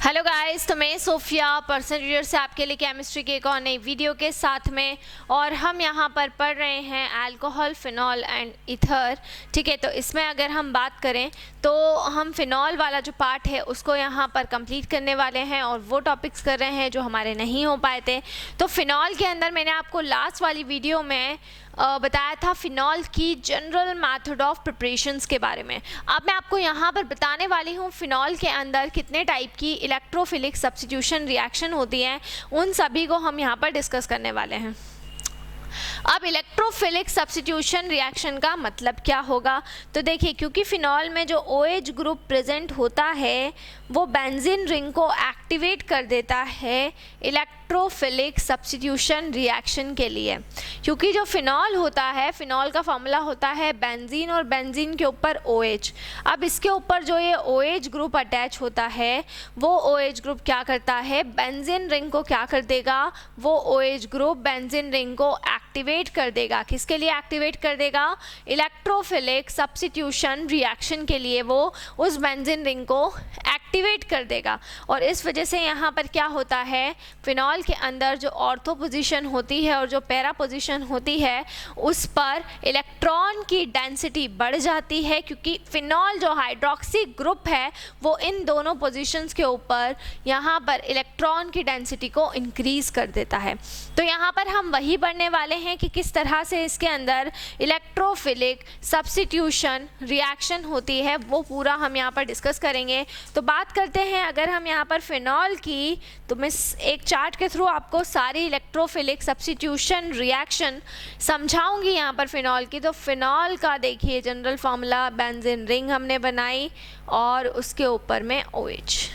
Hello guys, तो मैं Sophia personal reader से आपके लिए केमिस्ट्री के एक और नई वीडियो के साथ में, और हम यहाँ पर पढ़ रहे हैं अल्कोहल, फिनॉल एंड ईथर। ठीक है, तो इसमें अगर हम बात करें तो हम फिनॉल वाला जो पार्ट है उसको यहाँ पर कंप्लीट करने वाले हैं और वो टॉपिक्स कर रहे हैं जो हमारे नहीं हो पाए थे। तो फिनॉल के अंदर मैंने आपको लास्ट वाली वीडियो में बताया था फिनॉल की जनरल मेथड ऑफ प्रिपरेशंस के बारे में। अब मैं आपको यहाँ पर बताने वाली हूँ फिनॉल के अंदर कितने टाइप की इलेक्ट्रोफिलिक सब्स्टिट्यूशन रिएक्शन होती हैं, उन सभी को हम यहाँ पर डिस्कस करने वाले हैं। अब इलेक्ट्रोफिलिक सब्स्टिट्यूशन रिएक्शन का मतलब क्या होगा, तो देखिए, क्योंकि फिनॉल में जो OH ग्रुप प्रेजेंट होता है वो बेंजीन रिंग को एक्टिवेट कर देता है इलेक्ट्रोफिलिक सब्स्टिट्यूशन रिएक्शन के लिए। क्योंकि जो फिनॉल होता है, फिनॉल का फॉर्मूला होता है बेंजीन और बेंजीन के ऊपर OH। अब इसके ऊपर जो ये OH ग्रुप अटैच होता है वो OH ग्रुप क्या करता है, बेंजीन रिंग को क्या कर देगा, वो OH ग्रुप बेंजीन रिंग को एक्टिवेट कर देगा। किसके लिए एक्टिवेट कर देगा, इलेक्ट्रोफिलिक सब्स्टिट्यूशन रिएक्शन के लिए वो उस बेंजीन रिंग को एक्टिवेट कर देगा। और इस वजह से यहाँ पर क्या होता है, फिनॉल के अंदर जो ऑर्थो पोजीशन होती है और जो पैरा पोजीशन होती है उस पर इलेक्ट्रॉन की डेंसिटी बढ़ जाती है, क्योंकि फिनॉल जो हाइड्रोक्सी ग्रुप है वो इन दोनों पोजीशंस के ऊपर यहाँ पर इलेक्ट्रॉन की डेंसिटी को इंक्रीज कर देता है। तो यहाँ पर हम वही पढ़ने वाले हैं कि किस तरह से इसके अंदर इलेक्ट्रोफिलिक सब्स्टिट्यूशन रिएक्शन होती है, वो पूरा हम यहाँ पर डिस्कस करेंगे। तो बात करते हैं अगर हम यहाँ पर फिनॉल की, तो मैं एक चार्ट के थ्रू आपको सारी इलेक्ट्रोफिलिक सब्स्टिट्यूशन रिएक्शन समझाऊंगी यहाँ पर फिनॉल की। तो फिनॉल का देखिए जनरल फार्मूला, बेंजीन रिंग हमने बनाई और उसके ऊपर में OH।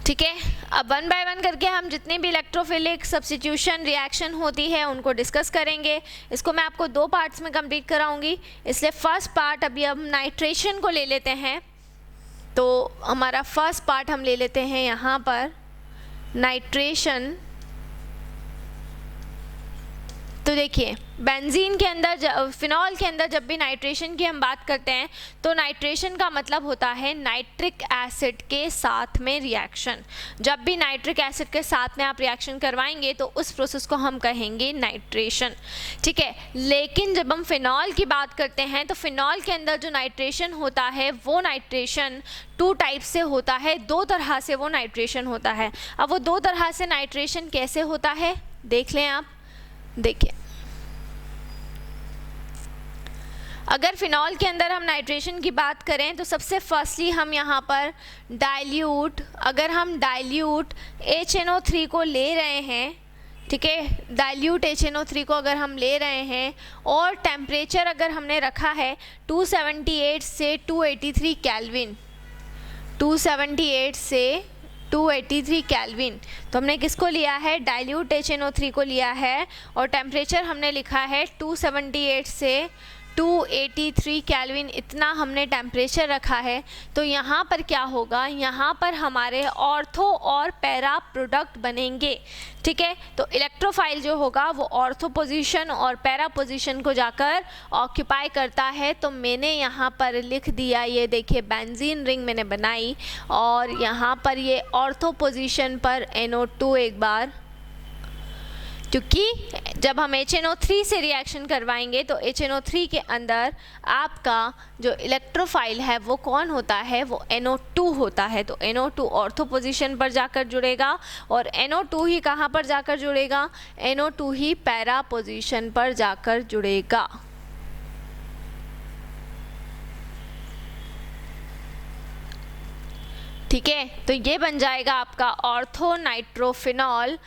ठीक है, अब वन बाय वन करके हम जितनी भी इलेक्ट्रोफिलिक सब्स्टिट्यूशन रिएक्शन होती है उनको डिस्कस करेंगे। इसको मैं आपको दो पार्ट्स में कंप्लीट कराऊंगी, इसलिए फर्स्ट पार्ट अभी हम नाइट्रेशन को ले लेते हैं। तो हमारा फर्स्ट पार्ट हम ले लेते हैं यहाँ पर नाइट्रेशन। तो देखिए, बेंजीन के अंदर, फिनॉल के अंदर जब भी नाइट्रेशन की हम बात करते हैं तो नाइट्रेशन का मतलब होता है नाइट्रिक एसिड के साथ में रिएक्शन। जब भी नाइट्रिक एसिड के साथ में आप रिएक्शन करवाएंगे तो उस प्रोसेस को हम कहेंगे नाइट्रेशन। ठीक है, लेकिन जब हम फिनॉल की बात करते हैं तो फिनॉल के अंदर जो नाइट्रेशन होता है वो नाइट्रेशन टू टाइप से होता है, दो तरह से वो नाइट्रेशन होता है। अब वो दो तरह से नाइट्रेशन कैसे होता है देख लें आप। देखिए, अगर फिनॉल के अंदर हम नाइट्रेशन की बात करें तो सबसे फर्स्टली हम यहाँ पर डाइल्यूट, अगर हम डाइल्यूट HNO3 को ले रहे हैं, ठीक है, डाइल्यूट HNO3 को अगर हम ले रहे हैं और टेम्परेचर अगर हमने रखा है 278 से 283 केल्विन, 278 से 283 केल्विन, तो हमने किसको लिया है, डाइल्यूट HNO3 को लिया है और टेम्परेचर हमने लिखा है 278 से 283 केल्विन, इतना हमने टेम्परेचर रखा है। तो यहाँ पर क्या होगा, यहाँ पर हमारे ऑर्थो और पैरा प्रोडक्ट बनेंगे। ठीक है, तो इलेक्ट्रोफाइल जो होगा वो ऑर्थो पोजीशन और पैरा पोजीशन को जाकर ऑक्यूपाई करता है। तो मैंने यहाँ पर लिख दिया, ये देखिए बेंजीन रिंग मैंने बनाई और यहाँ पर ये ऑर्थो पोजीशन पर NO2 एक बार, क्योंकि जब हम HNO3 से रिएक्शन करवाएंगे तो HNO3 के अंदर आपका जो इलेक्ट्रोफाइल है वो कौन होता है, वो NO2 होता है। तो NO2 ऑर्थो पोजीशन पर जाकर जुड़ेगा और NO2 ही कहाँ पर जाकर जुड़ेगा, NO2 ही पैरा पोजीशन पर जाकर जुड़ेगा। ठीक है, तो ये बन जाएगा आपका ortho nitrophenol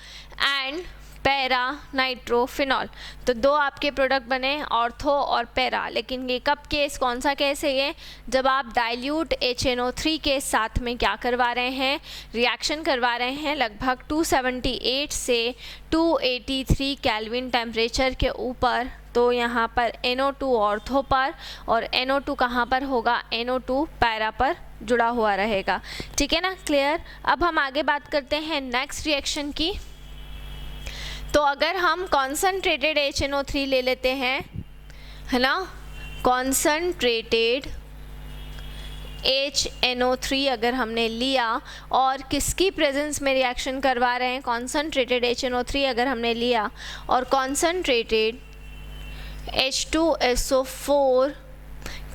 and para nitrophenol. तो दो आपके प्रोडक्ट बने, ऑर्थो और पैरा। लेकिन ये कब केस, कौन सा केस है ये, जब आप डाइल्यूट HNO3 के साथ में क्या करवा रहे हैं, रिएक्शन करवा रहे हैं लगभग 278 से 283 केल्विन टेम्परेचर के ऊपर। तो यहाँ पर NO2 ऑर्थो पर और NO2 कहाँ पर होगा, NO2 पैरा पर जुड़ा हुआ रहेगा। ठीक है ना, क्लियर। अब हम आगे बात करते हैं नेक्स्ट रिएक्शन की। तो अगर हम कॉन्सनट्रेटेड HNO3 ले लेते हैं, है ना, कॉन्सनट्रेटेड HNO3 अगर हमने लिया और किसकी प्रेजेंस में रिएक्शन करवा रहे हैं, कॉन्सनट्रेटेड HNO3 अगर हमने लिया और कॉन्सनट्रेटेड H2SO4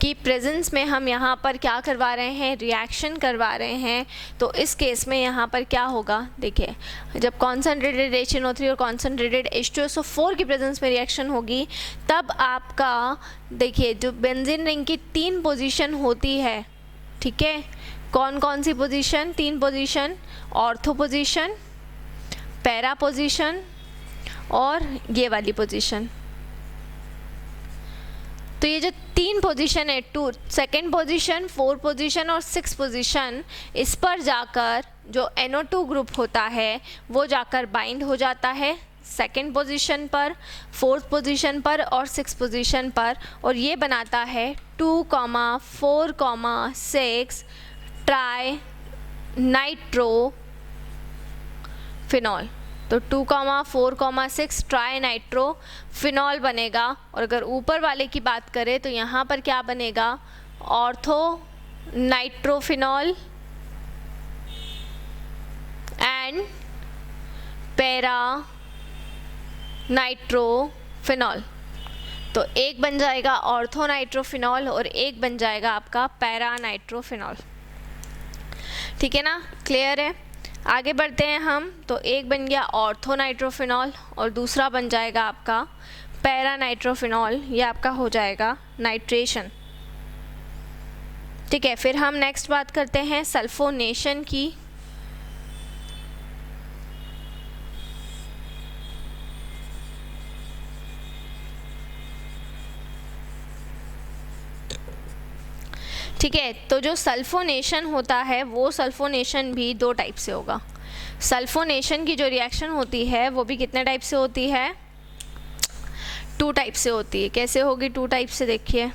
की प्रेजेंस में हम यहाँ पर क्या करवा रहे हैं, रिएक्शन करवा रहे हैं, तो इस केस में यहाँ पर क्या होगा, देखिए जब कॉन्सनट्रेटेड HNO3 और कॉन्सनट्रेटेड H2SO4 की प्रेजेंस में रिएक्शन होगी तब आपका देखिए जो बेंजीन रिंग की 3 पोजीशन होती है, ठीक है, कौन कौन सी position, 3 position, ortho position, para position और ये वाली पोजीशन। तो ये जो 3 पोजीशन है, 2 सेकेंड पोजीशन, 4 पोजीशन और 6 पोजीशन, इस पर जाकर जो NO2 ग्रुप होता है वो जाकर बाइंड हो जाता है सेकेंड पोजीशन पर, 4th पोजीशन पर और 6 पोजीशन पर, और ये बनाता है 2,4,6 ट्राई नाइट्रोफिनॉल। तो 2,4,6 ट्राई नाइट्रोफिनॉल बनेगा। और अगर ऊपर वाले की बात करें तो यहाँ पर क्या बनेगा, ortho nitrophenol and para nitrophenol. तो एक बन जाएगा ऑर्थो नाइट्रोफिनॉल और एक बन जाएगा आपका पैरा नाइट्रोफिनॉल, ठीक है ना, क्लियर है। आगे बढ़ते हैं हम, तो एक बन गया ऑर्थो नाइट्रोफिनॉल और दूसरा बन जाएगा आपका पैरा नाइट्रोफिनॉल, ये आपका हो जाएगा नाइट्रेशन, ठीक है। फिर हम नेक्स्ट बात करते हैं सल्फोनेशन की। ठीक है, तो जो सल्फोनेशन होता है वो सल्फोनेशन भी 2 टाइप से होगा। सल्फोनेशन की जो रिएक्शन होती है वो भी कितने टाइप से होती है, 2 टाइप से होती है। कैसे होगी 2 टाइप से, देखिए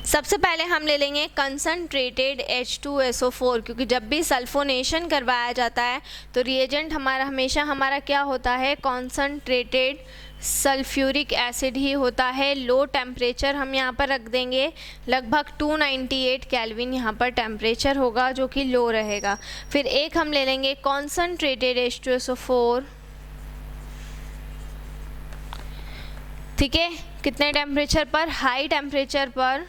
सबसे पहले हम ले लेंगे कंसनट्रेटेड H2SO4, क्योंकि जब भी सल्फोनेशन करवाया जाता है तो रिएजेंट हमारा क्या होता है, कॉन्सनट्रेटेड सल्फ्यूरिक एसिड ही होता है। लो टेम्परेचर हम यहाँ पर रख देंगे, लगभग 298 केल्विन यहाँ पर टेम्परेचर होगा जो कि लो रहेगा। फिर एक हम ले लेंगे कॉन्सनट्रेटेड H2SO4, ठीक है, कितने टेम्परेचर पर, हाई टेम्परेचर पर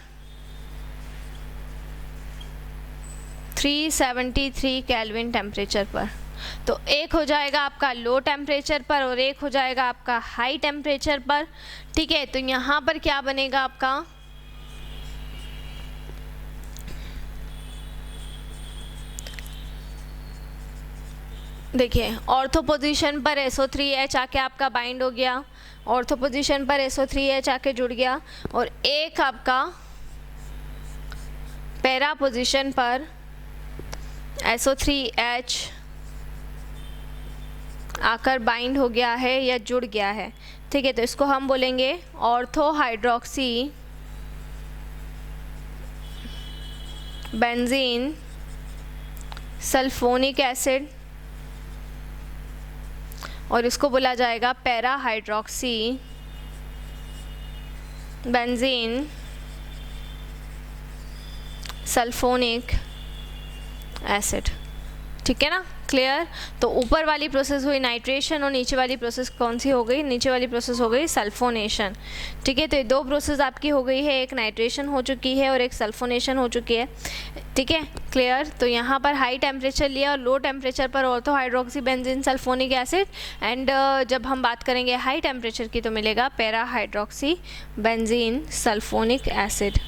373 केल्विन टेम्परेचर पर। तो एक हो जाएगा आपका लो टेम्परेचर पर और एक हो जाएगा आपका हाई टेम्परेचर पर, ठीक है। तो यहाँ पर क्या बनेगा आपका, देखिए ऑर्थो पोजीशन पर SO3H आके आपका बाइंड हो गया, ऑर्थो पोजीशन पर SO3H आके जुड़ गया, और एक आपका पैरा पोजीशन पर SO3H आकर बाइंड हो गया है या जुड़ गया है, ठीक है। तो इसको हम बोलेंगे ortho hydroxy benzene sulphonic acid, और इसको बोला जाएगा para hydroxy benzene sulphonic acid, ठीक है ना, क्लियर। तो ऊपर वाली प्रोसेस हुई नाइट्रेशन और नीचे वाली प्रोसेस कौन सी हो गई, नीचे वाली प्रोसेस हो गई सल्फोनेशन, ठीक है। तो ये 2 प्रोसेस आपकी हो गई है, एक नाइट्रेशन हो चुकी है और एक सल्फोनेशन हो चुकी है, ठीक है, क्लियर। तो यहाँ पर हाई टेम्परेचर लिया और लो टेम्परेचर पर ortho hydroxy benzene sulphonic acid, and जब हम बात करेंगे हाई टेम्परेचर की तो मिलेगा para hydroxy benzene sulphonic acid,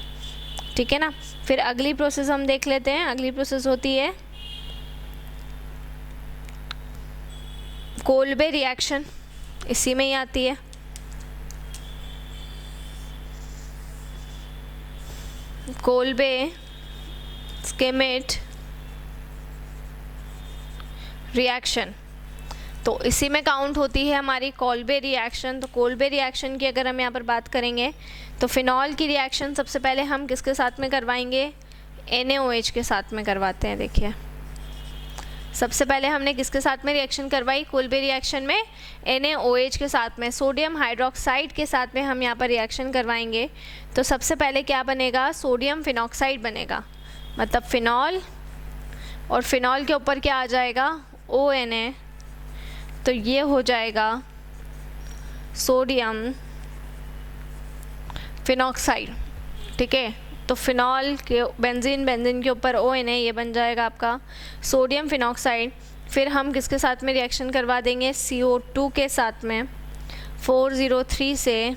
ठीक है ना। फिर अगली प्रोसेस हम देख लेते हैं। अगली प्रोसेस होती है कोल्बे रिएक्शन, इसी में ही आती है। कोल्बे स्किमेट रिएक्शन, तो इसी में काउंट होती है हमारी कोल्बे रिएक्शन। तो कोल्बे रिएक्शन की अगर हम यहाँ पर बात करेंगे तो फिनॉल की रिएक्शन सबसे पहले हम किसके साथ में करवाएंगे, NaOH के साथ में करवाते हैं। देखिए सबसे पहले हमने किसके साथ में रिएक्शन करवाई, कोल्बे रिएक्शन में NaOH के साथ में, सोडियम हाइड्रोक्साइड के साथ में हम यहाँ पर रिएक्शन करवाएंगे। तो सबसे पहले क्या बनेगा, सोडियम फिनॉक्साइड बनेगा, मतलब फिनॉल, और फिनॉल के ऊपर क्या आ जाएगा, ONA, तो ये हो जाएगा सोडियम फिनॉक्साइड। ठीक है, तो फिनॉल के बेंजीन के ऊपर ONA, ये बन जाएगा आपका सोडियम फिनॉक्साइड। फिर हम किसके साथ में रिएक्शन करवा देंगे, CO2 के साथ में 403 से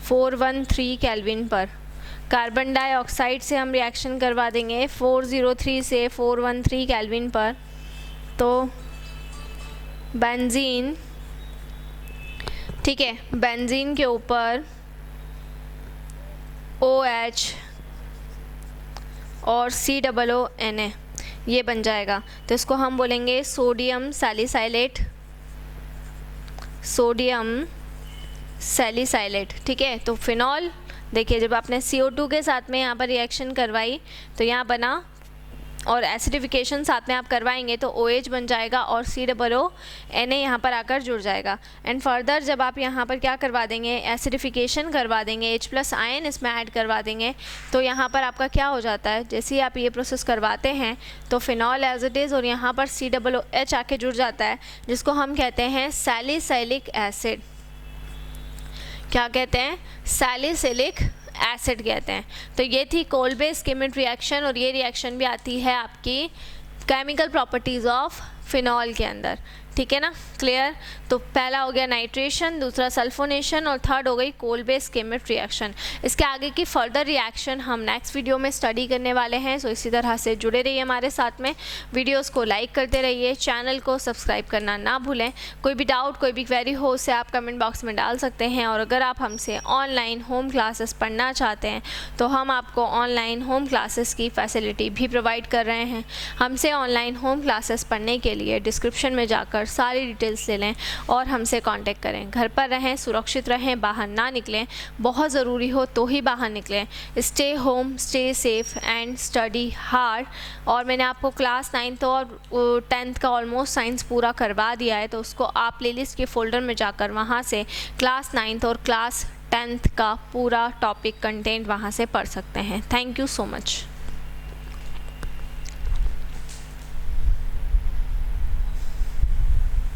413 केल्विन पर। कार्बन डाइऑक्साइड से हम रिएक्शन करवा देंगे 403 से 413 केल्विन पर। तो बेंजीन, ठीक है, बेंजीन के ऊपर OH और COONA, ये बन जाएगा। तो इसको हम बोलेंगे सोडियम सैलिसाइलेट, सोडियम सैलिसाइलेट। ठीक है, तो फिनॉल, देखिए जब आपने CO2 के साथ में यहाँ पर रिएक्शन करवाई तो यहाँ बना, और एसिडिफिकेशन साथ में आप करवाएंगे तो OH बन जाएगा और COONA यहाँ पर आकर जुड़ जाएगा। एंड फर्दर जब आप यहाँ पर क्या करवा देंगे, एसिडिफिकेशन करवा देंगे, H+ आयन इसमें ऐड करवा देंगे, तो यहाँ पर आपका क्या हो जाता है, जैसे ही आप ये प्रोसेस करवाते हैं तो फिनॉल एज इट इज़ और यहाँ पर COOH आके जुड़ जाता है, जिसको हम कहते हैं सैलिसिलिक एसिड। क्या कहते हैं, सैलिसिलिक एसिड कहते हैं। तो ये थी कोल्बे स्किमिड रिएक्शन, और ये रिएक्शन भी आती है आपकी केमिकल प्रॉपर्टीज़ ऑफ फिनॉल के अंदर। ठीक है ना, क्लियर। तो पहला हो गया नाइट्रेशन, दूसरा सल्फोनेशन, और थर्ड हो गई कोल्बे स्किमिड रिएक्शन। इसके आगे की फर्दर रिएक्शन हम नेक्स्ट वीडियो में स्टडी करने वाले हैं। सो इसी तरह से जुड़े रहिए हमारे साथ में, वीडियोस को लाइक करते रहिए, चैनल को सब्सक्राइब करना ना भूलें। कोई भी डाउट, कोई भी क्वेरी हो उसे आप कमेंट बॉक्स में डाल सकते हैं। और अगर आप हमसे ऑनलाइन होम क्लासेस पढ़ना चाहते हैं तो हम आपको ऑनलाइन होम क्लासेस की फैसिलिटी भी प्रोवाइड कर रहे हैं। हमसे ऑनलाइन होम क्लासेस पढ़ने के लिए डिस्क्रिप्शन में जाकर सारी डिटेल्स ले लें और हमसे कांटेक्ट करें। घर पर रहें, सुरक्षित रहें, बाहर ना निकलें, बहुत ज़रूरी हो तो ही बाहर निकलें। Stay home, stay safe and study hard. और मैंने आपको क्लास 9th और 10th का ऑलमोस्ट साइंस पूरा करवा दिया है, तो उसको आप प्लेलिस्ट के फोल्डर में जाकर वहाँ से क्लास 9th और क्लास 10th का पूरा टॉपिक कंटेंट वहाँ से पढ़ सकते हैं। Thank you so much.